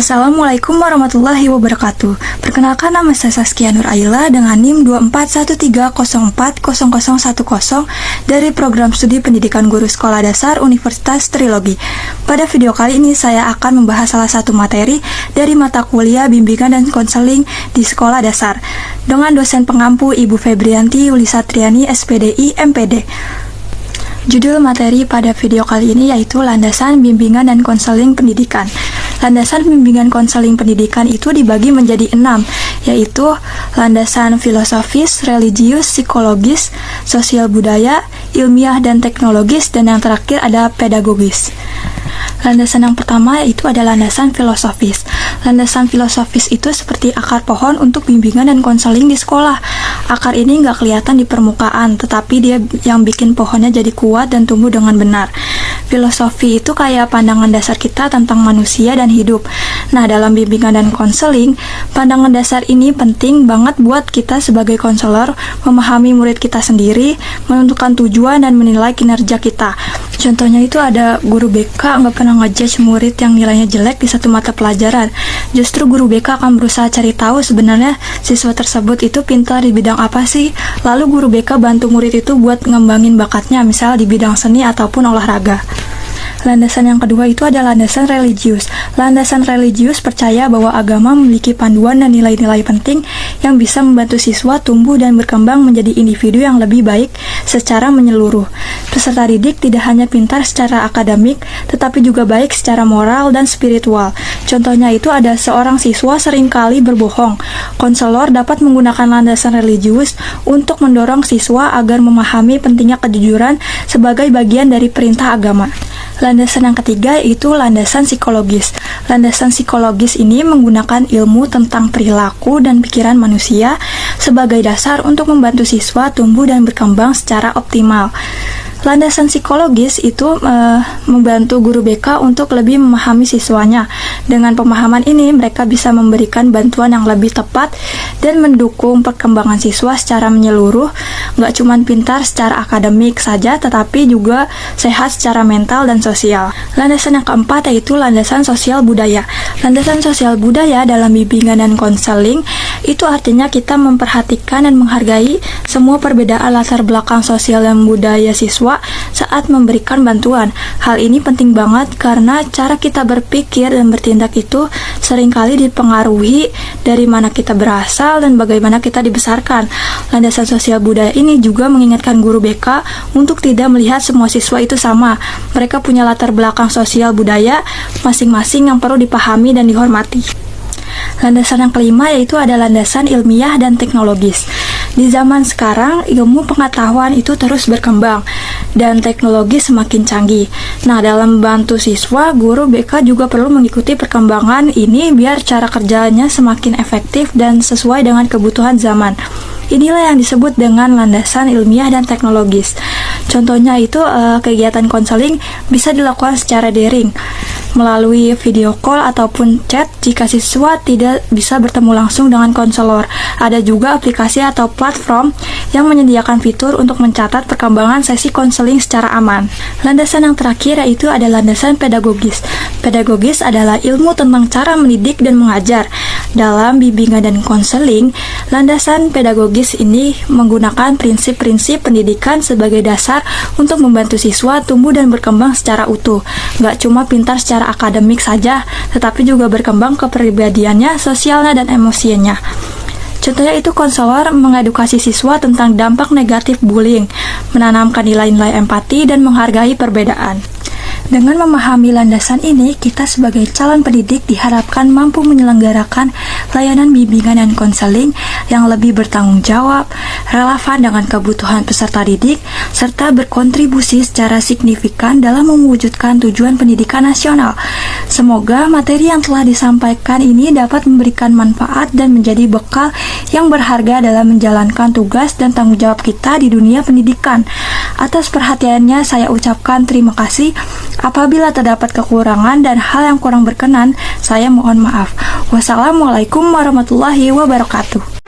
Assalamualaikum warahmatullahi wabarakatuh. Perkenalkan, nama saya Saskia Nur Aila dengan NIM 2413040010 dari Program Studi Pendidikan Guru Sekolah Dasar Universitas Trilogi. Pada video kali ini saya akan membahas salah satu materi dari mata kuliah Bimbingan dan Konseling di Sekolah Dasar dengan dosen pengampu Ibu Febrianti Yulisatriani SPDI MPD. Judul materi pada video kali ini yaitu Landasan Bimbingan dan Konseling Pendidikan. Landasan bimbingan konseling pendidikan itu dibagi menjadi 6, yaitu landasan filosofis, religius, psikologis, sosial budaya, ilmiah dan teknologis, dan yang terakhir ada pedagogis. Landasan yang pertama yaitu ada landasan filosofis. Landasan filosofis itu seperti akar pohon untuk bimbingan dan konseling di sekolah. Akar ini nggak kelihatan di permukaan, tetapi dia yang bikin pohonnya jadi kuat dan tumbuh dengan benar. Filosofi itu kayak pandangan dasar kita tentang manusia dan hidup. Nah, dalam bimbingan dan konseling, pandangan dasar ini penting banget buat kita sebagai konselor memahami murid kita sendiri, menentukan tujuan dan menilai kinerja kita. Contohnya itu ada guru BK nggak pernah ngejudge murid yang nilainya jelek di satu mata pelajaran. Justru guru BK akan berusaha cari tahu sebenarnya siswa tersebut itu pintar di bidang apa sih. Lalu guru BK bantu murid itu buat ngembangin bakatnya, misal di bidang seni ataupun olahraga. Landasan yang kedua itu ada landasan religius. Landasan religius percaya bahwa agama memiliki panduan dan nilai-nilai penting yang bisa membantu siswa tumbuh dan berkembang menjadi individu yang lebih baik secara menyeluruh. Peserta didik tidak hanya pintar secara akademik, tetapi juga baik secara moral dan spiritual. Contohnya itu ada seorang siswa seringkali berbohong. Konselor dapat menggunakan landasan religius untuk mendorong siswa agar memahami pentingnya kejujuran sebagai bagian dari perintah agama. Landasan yang ketiga yaitu landasan psikologis. Landasan psikologis ini menggunakan ilmu tentang perilaku dan pikiran manusia sebagai dasar untuk membantu siswa tumbuh dan berkembang secara optimal. Landasan psikologis itu membantu guru BK untuk lebih memahami siswanya. Dengan pemahaman ini, mereka bisa memberikan bantuan yang lebih tepat dan mendukung perkembangan siswa secara menyeluruh, nggak cuma pintar secara akademik saja, tetapi juga sehat secara mental dan sosial. Landasan yang keempat yaitu landasan sosial budaya. Landasan sosial budaya dalam bimbingan dan konseling itu artinya kita memperhatikan dan menghargai semua perbedaan latar belakang sosial dan budaya siswa saat memberikan bantuan. Hal ini penting banget karena cara kita berpikir dan bertindak itu seringkali dipengaruhi dari mana kita berasal dan bagaimana kita dibesarkan. Landasan sosial budaya ini juga mengingatkan guru BK untuk tidak melihat semua siswa itu sama. Mereka punya latar belakang sosial budaya masing-masing yang perlu dipahami dan dihormati. Landasan yang kelima yaitu ada landasan ilmiah dan teknologis. Di zaman sekarang, ilmu pengetahuan itu terus berkembang dan teknologi semakin canggih. Nah, dalam membantu siswa, guru BK juga perlu mengikuti perkembangan ini biar cara kerjanya semakin efektif dan sesuai dengan kebutuhan zaman. Inilah yang disebut dengan landasan ilmiah dan teknologis. Contohnya itu kegiatan konseling bisa dilakukan secara daring melalui video call ataupun chat jika siswa tidak bisa bertemu langsung dengan konselor. Ada juga aplikasi atau platform yang menyediakan fitur untuk mencatat perkembangan sesi konseling secara aman. Landasan yang terakhir yaitu ada landasan pedagogis. Pedagogis adalah ilmu tentang cara mendidik dan mengajar. Dalam bimbingan dan konseling, landasan pedagogis ini menggunakan prinsip-prinsip pendidikan sebagai dasar untuk membantu siswa tumbuh dan berkembang secara utuh. Nggak cuma pintar secara akademik saja, tetapi juga berkembang kepribadiannya, sosialnya, dan emosinya. Contohnya itu konselor mengedukasi siswa tentang dampak negatif bullying, menanamkan nilai-nilai empati, dan menghargai perbedaan. Dengan memahami landasan ini, kita sebagai calon pendidik diharapkan mampu menyelenggarakan layanan bimbingan dan konseling yang lebih bertanggung jawab, relevan dengan kebutuhan peserta didik, serta berkontribusi secara signifikan dalam mewujudkan tujuan pendidikan nasional. Semoga materi yang telah disampaikan ini dapat memberikan manfaat dan menjadi bekal yang berharga dalam menjalankan tugas dan tanggung jawab kita di dunia pendidikan. Atas perhatiannya saya ucapkan terima kasih. Apabila terdapat kekurangan dan hal yang kurang berkenan, saya mohon maaf. Wassalamualaikum warahmatullahi wabarakatuh.